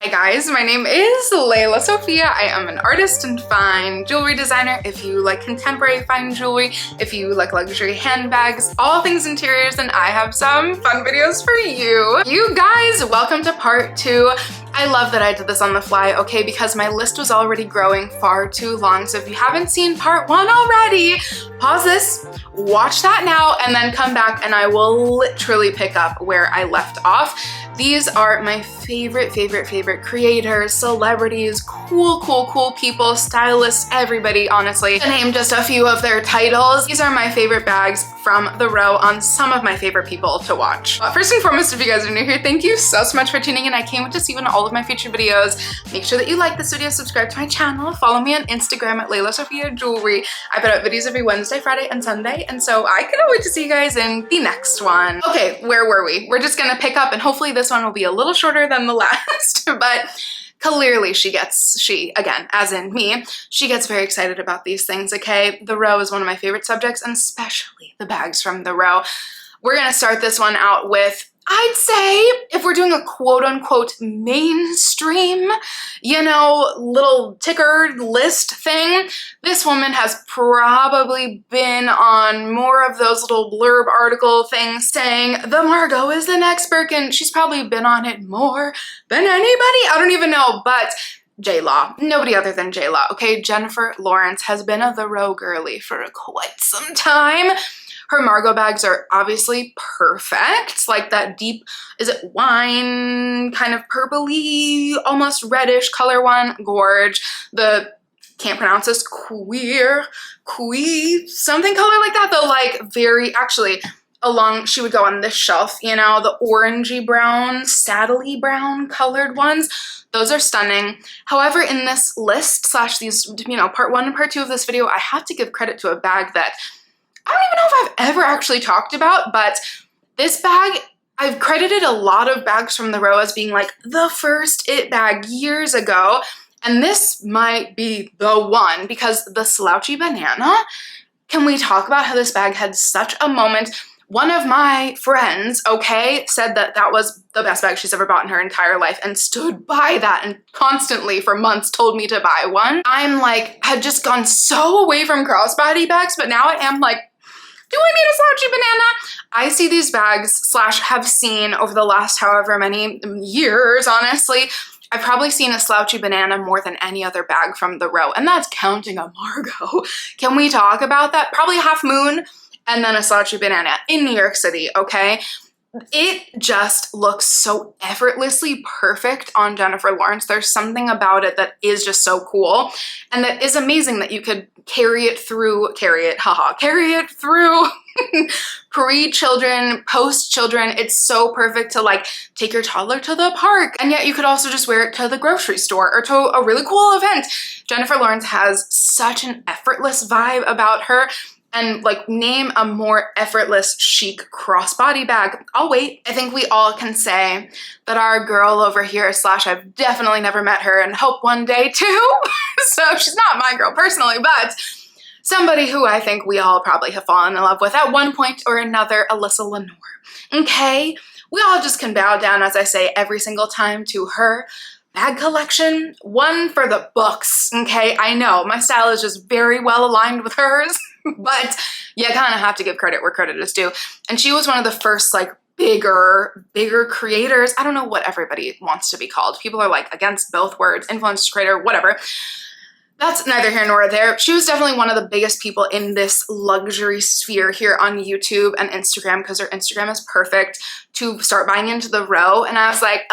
Hi guys, my name is Lelasophia. I am an artist and fine jewelry designer. If you like contemporary fine jewelry, if you like luxury handbags, all things interiors, then I have some fun videos for you. You guys, welcome to part 2. I love that I did this on the fly, okay, because my list was already growing far too long. So if you haven't seen part 1 already, pause this, watch that now, and then come back and I will literally pick up where I left off. These are my favorite creators, celebrities, cool people, stylists, everybody, honestly. To name just a few of their titles, these are my favorite bags from the row on some of my favorite people to watch. First and foremost, if you guys are new here, thank you so much for tuning in. I can't wait to see you in all of my future videos. Make sure that you like this video, subscribe to my channel, follow me on Instagram at lelasophia jewelry. I put out videos every Wednesday, Friday, and Sunday, and so I cannot wait to see you guys in the next one. Okay, where were we? We're just gonna pick up, and hopefully this one will be a little shorter than the last, but clearly she, again, as in me, she gets very excited about these things, okay? The row is one of my favorite subjects, and especially the bags from the row. We're gonna start this one out with, I'd say, if we're doing a quote-unquote mainstream, you know, little ticker list thing, this woman has probably been on more of those little blurb article things saying, the Margot is the next Birkin. She's probably been on it more than anybody. I don't even know, but J-Law. Nobody other than J-Law, okay? Jennifer Lawrence has been a the row girly for quite some time. Her Margot bags are obviously perfect, like that deep, is it wine, kind of purpley, almost reddish color one, gorge. The, can't pronounce this, queer, something color like that, though, like very, actually, along, she would go on this shelf, you know, the orangey brown, saddly brown colored ones. Those are stunning. However, in this list slash these, you know, part 1 and part 2 of this video, I have to give credit to a bag that I don't even know if I've ever actually talked about, but this bag, I've credited a lot of bags from the row as being like the first it bag years ago, and this might be the one because the slouchy banana, can we talk about how this bag had such a moment? One of my friends, okay, said that that was the best bag she's ever bought in her entire life and stood by that and constantly for months told me to buy one. I'm like, had just gone so away from crossbody bags, but now I am like, do I need a slouchy banana? I see these bags slash have seen over the last however many years, honestly, I've probably seen a slouchy banana more than any other bag from the row, and that's counting a Margot. Can we talk about that? Probably a half moon and then a slouchy banana in New York City, okay? It just looks so effortlessly perfect on Jennifer Lawrence. There's something about it that is just so cool, and that is amazing that you could carry it through pre-children, post-children. It's so perfect to like take your toddler to the park, and yet you could also just wear it to the grocery store or to a really cool event. Jennifer Lawrence has such an effortless vibe about her. And like, name a more effortless, chic crossbody bag. I'll wait. I think we all can say that our girl over here, slash I've definitely never met her and hope one day too. So she's not my girl personally, but somebody who I think we all probably have fallen in love with at one point or another, Alyssa Lenore. Okay? We all just can bow down, as I say every single time, to her bag collection. One for the books, okay? I know, my style is just very well aligned with hers, but you kind of have to give credit where credit is due. And she was one of the first, like, bigger creators. I don't know what everybody wants to be called. People are, like, against both words, influencer, creator, whatever. That's neither here nor there. She was definitely one of the biggest people in this luxury sphere here on YouTube and Instagram, because her Instagram is perfect, to start buying into the row. And I was like,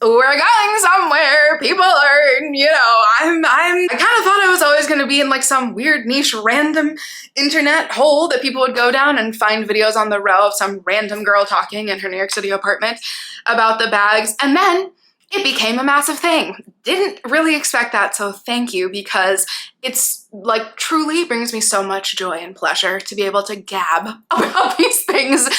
we're going somewhere. People are, you know, I kind of thought I was always going to be in like some weird niche random internet hole that people would go down and find videos on the row of some random girl talking in her New York City apartment about the bags. And then it became a massive thing. Didn't really expect that, so thank you, because it's like truly brings me so much joy and pleasure to be able to gab about these things.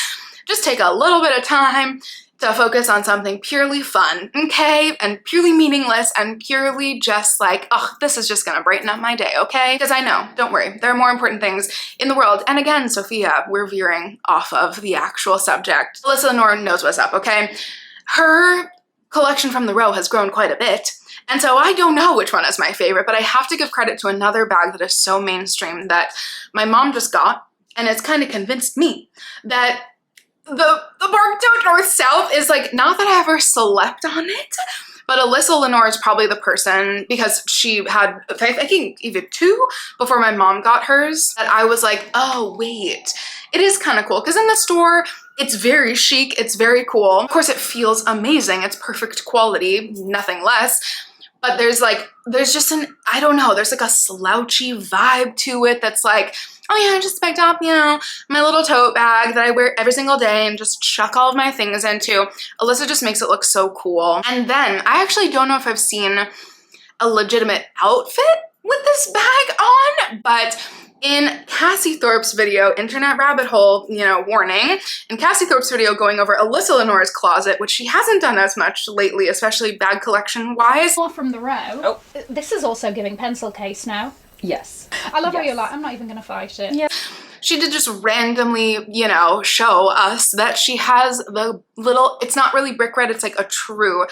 Just take a little bit of time to focus on something purely fun, okay? And purely meaningless and purely just like, oh, this is just gonna brighten up my day, okay? Because I know, don't worry, there are more important things in the world. And again, Sophia, we're veering off of the actual subject. Alyssa Lenore knows what's up, okay? Her collection from the row has grown quite a bit. And so I don't know which one is my favorite, but I have to give credit to another bag that is so mainstream that my mom just got, and it's kind of convinced me that the Bark Tote North South is like, not that I ever slept on it, but Alyssa Lenore is probably the person, because she had, I think even 2 before my mom got hers, that I was like, oh wait, it is kind of cool. Because in the store, it's very chic, it's very cool. Of course, it feels amazing. It's perfect quality, nothing less. But there's just an, I don't know, there's like a slouchy vibe to it that's like, oh yeah, I just picked up, you know, my little tote bag that I wear every single day and just chuck all of my things into. Alyssa just makes it look so cool. And then I actually don't know if I've seen a legitimate outfit with this bag on, but in Cassie Thorpe's video, Internet Rabbit Hole, you know, warning, in Cassie Thorpe's video going over Alyssa Lenore's closet, which she hasn't done as much lately, especially bag collection wise. More from the row. Oh. This is also giving pencil case now. Yes. I love how you're like, I'm not even going to fight it. Yeah. She did just randomly, you know, show us that she has the little, it's not really brick red, it's like a true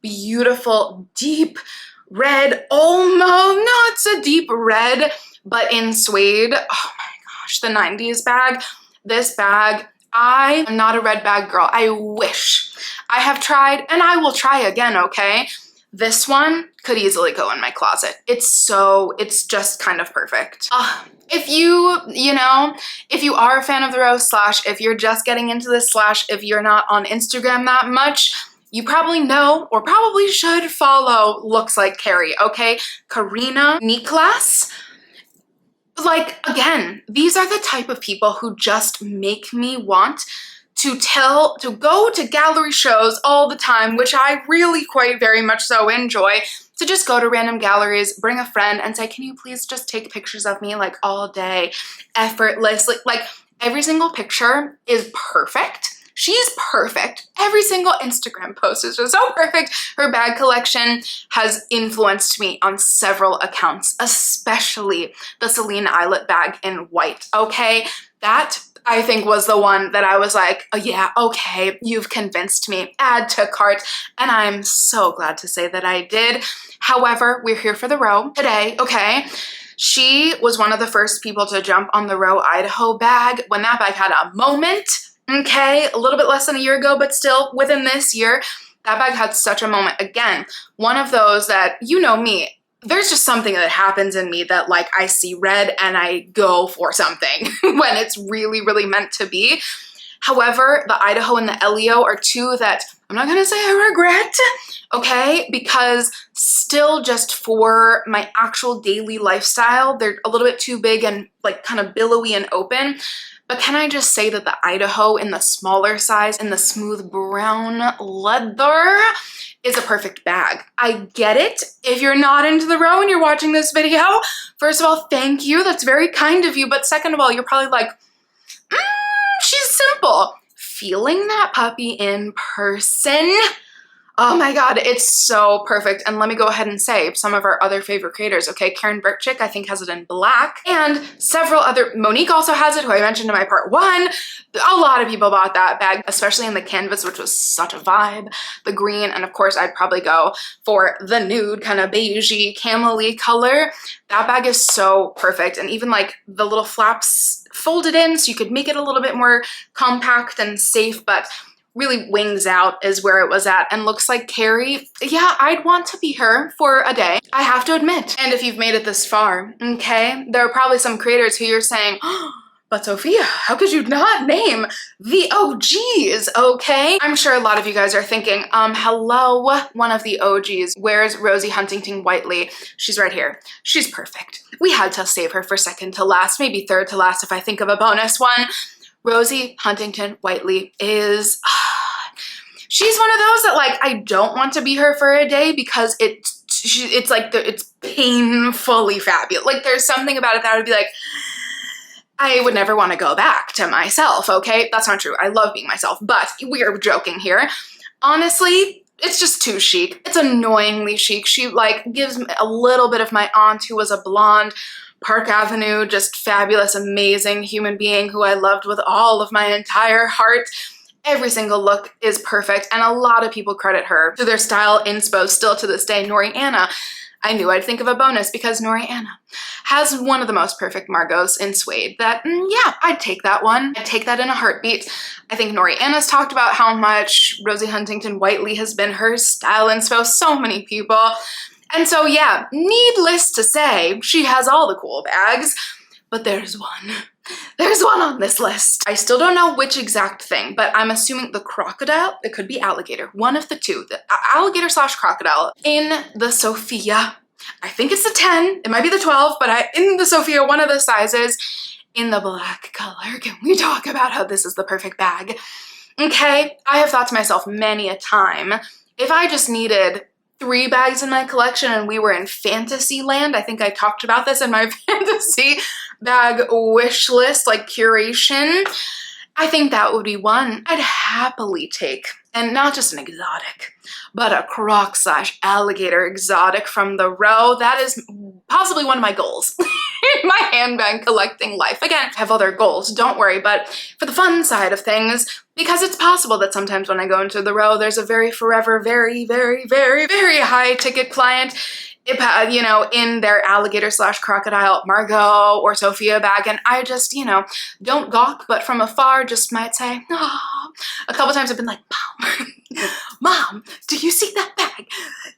beautiful deep red, almost, no, it's a deep red, but in suede. Oh my gosh, the 90s bag. This bag, I am not a red bag girl. I wish. I have tried, and I will try again, okay? This one could easily go in my closet. It's just kind of perfect. If you know, if you are a fan of the row, / if you're just getting into this, / if you're not on Instagram that much, you probably know or probably should follow Looks Like Carrie, okay? Karina Niklas. Like, again, these are the type of people who just make me want to go to gallery shows all the time, which I really quite very much so enjoy, to just go to random galleries, bring a friend and say, can you please just take pictures of me like all day, effortlessly. Like every single picture is perfect. She's perfect. Every single Instagram post is just so perfect. Her bag collection has influenced me on several accounts, especially the Celine Eyelet bag in white, okay? That, I think, was the one that I was like, oh yeah, okay, you've convinced me, add to cart, and I'm so glad to say that I did. However, we're here for the row today, okay? She was one of the first people to jump on the Row Idaho bag when that bag had a moment. Okay, a little bit less than a year ago, but still within this year, that bag had such a moment. Again, one of those that, you know me, there's just something that happens in me that like I see red and I go for something when it's really, really meant to be. However, the Idaho and the Elio are two that I'm not gonna say I regret, okay? Because still just for my actual daily lifestyle, they're a little bit too big and like kind of billowy and open. But can I just say that the Idaho in the smaller size in the smooth brown leather is a perfect bag. I get it. If you're not into the row and you're watching this video, first of all, thank you. That's very kind of you. But second of all, you're probably like, she's simple. Feeling that puppy in person. Oh my God, it's so perfect. And let me go ahead and say some of our other favorite creators, okay? Karen Burkchick, I think, has it in black. And several other, Monique also has it, who I mentioned in my part 1. A lot of people bought that bag, especially in the canvas, which was such a vibe. The green, and of course, I'd probably go for the nude, kind of beigey, camel-y color. That bag is so perfect. And even like the little flaps folded in so you could make it a little bit more compact and safe, but really wings out is where it was at. And Looks Like Carrie, yeah, I'd want to be her for a day, I have to admit. And if you've made it this far, okay, there are probably some creators who you're saying, oh, but Sophia, how could you not name the OGs, okay? I'm sure a lot of you guys are thinking, hello, one of the OGs. Where's Rosie Huntington Whiteley? She's right here. She's perfect. We had to save her for second to last, maybe third to last if I think of a bonus one. Rosie Huntington Whiteley is, she's one of those that like, I don't want to be her for a day because it's like, it's painfully fabulous. Like there's something about it that I would be like, I would never want to go back to myself, okay? That's not true. I love being myself, but we're joking here. Honestly, it's just too chic. It's annoyingly chic. She like gives me a little bit of my aunt who was a blonde, Park Avenue, just fabulous, amazing human being who I loved with all of my entire heart. Every single look is perfect, and a lot of people credit her to their style inspo still to this day. Nori-Anna, I knew I'd think of a bonus because Nori-Anna has one of the most perfect Margaux in suede that, yeah, I'd take that one. I'd take that in a heartbeat. I think Nori-Anna's talked about how much Rosie Huntington Whiteley has been her style inspo, so many people. And so, yeah, needless to say, she has all the cool bags, but there's one. There's one on this list. I still don't know which exact thing, but I'm assuming the crocodile, it could be alligator, one of the two, the alligator / crocodile in the Sophia. I think it's the 10, it might be the 12, but in the Sophia, one of the sizes, in the black color. Can we talk about how this is the perfect bag? Okay, I have thought to myself many a time, if I just needed 3 bags in my collection and we were in fantasy land, I think I talked about this in my fantasy bag wish list, like curation, I think that would be one I'd happily take. And not just an exotic, but a croc / alligator exotic from the row. That is possibly one of my goals in my handbag collecting life. Again, I have other goals, don't worry, but for the fun side of things, because it's possible that sometimes when I go into the row, there's a very forever, very, very, very, very high ticket client, you know, in their alligator / crocodile Margaux or Sophia bag, and I just, you know, don't gawk, but from afar just might say, oh. A couple times I've been like, Mom, do you see that bag?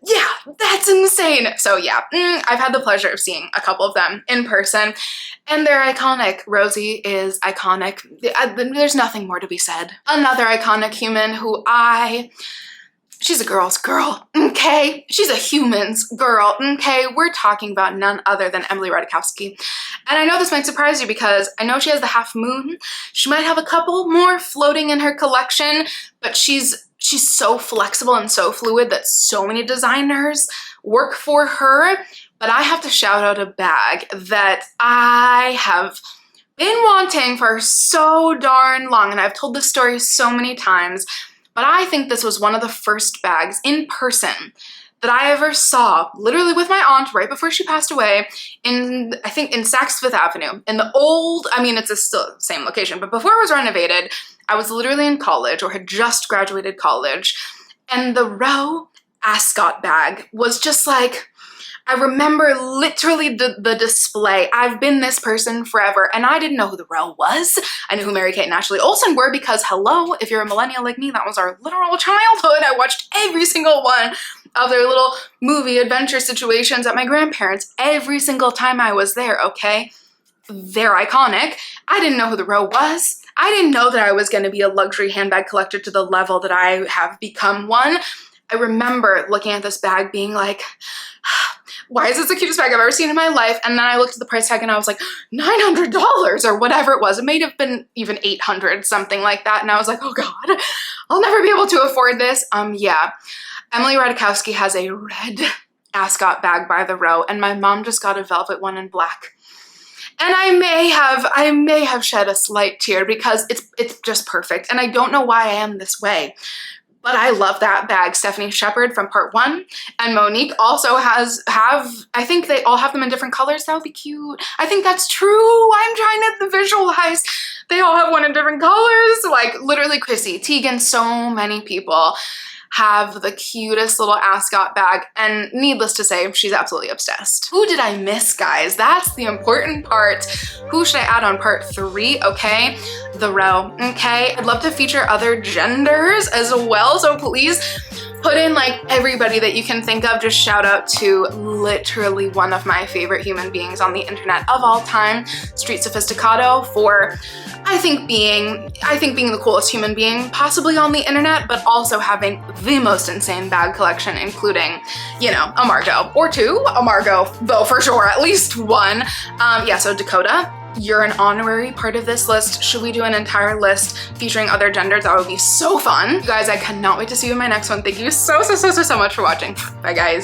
Yeah, that's insane. So yeah, I've had the pleasure of seeing a couple of them in person, and they're iconic. Rosie is iconic. There's nothing more to be said. Another iconic human who she's a girl's girl, okay? She's a human's girl, okay? We're talking about none other than Emily Ratajkowski. And I know this might surprise you because I know she has the half moon. She might have a couple more floating in her collection, but she's so flexible and so fluid that so many designers work for her. But I have to shout out a bag that I have been wanting for so darn long, and I've told this story so many times, but I think this was one of the first bags in person that I ever saw, literally with my aunt right before she passed away, I think in Saks Fifth Avenue, in the old, I mean, it's still the same location, but before it was renovated, I was literally in college or had just graduated college, and the Row ascot bag was just like, I remember literally the display. I've been this person forever, and I didn't know who the Row was. I knew who Mary-Kate and Ashley Olsen were because, hello, if you're a millennial like me, that was our literal childhood. I watched every single one of their little movie adventure situations at my grandparents' every single time I was there, okay? They're iconic. I didn't know who the Row was. I didn't know that I was going to be a luxury handbag collector to the level that I have become one. I remember looking at this bag being like, why is this the cutest bag I've ever seen in my life? And then I looked at the price tag and I was like, $900 or whatever it was. It may have been even $800, something like that. And I was like, oh God, I'll never be able to afford this. Yeah, Emily Ratajkowski has a red ascot bag by the Row, and my mom just got a velvet one in black. And I may have shed a slight tear because it's just perfect. And I don't know why I am this way, but I love that bag. Stephanie Shepard from part 1 and Monique also I think they all have them in different colors. That would be cute. I think that's true. I'm trying to visualize. They all have one in different colors. Like literally Chrissy, Tegan, so many people have the cutest little ascot bag, and needless to say, she's absolutely obsessed. Who did I miss, guys? That's the important part. Who should I add on part 3? Okay, the Row. Okay, I'd love to feature other genders as well, so please put in like everybody that you can think of. Just shout out to literally one of my favorite human beings on the internet of all time, Street Sophisticato, for I think being the coolest human being possibly on the internet, but also having the most insane bag collection, including, you know, a Margaux or 2, a Margaux though for sure, at least 1. Yeah, so Dakota, you're an honorary part of this list. Should we do an entire list featuring other genders? That would be so fun. You guys, I cannot wait to see you in my next one. Thank you so much for watching. Bye guys.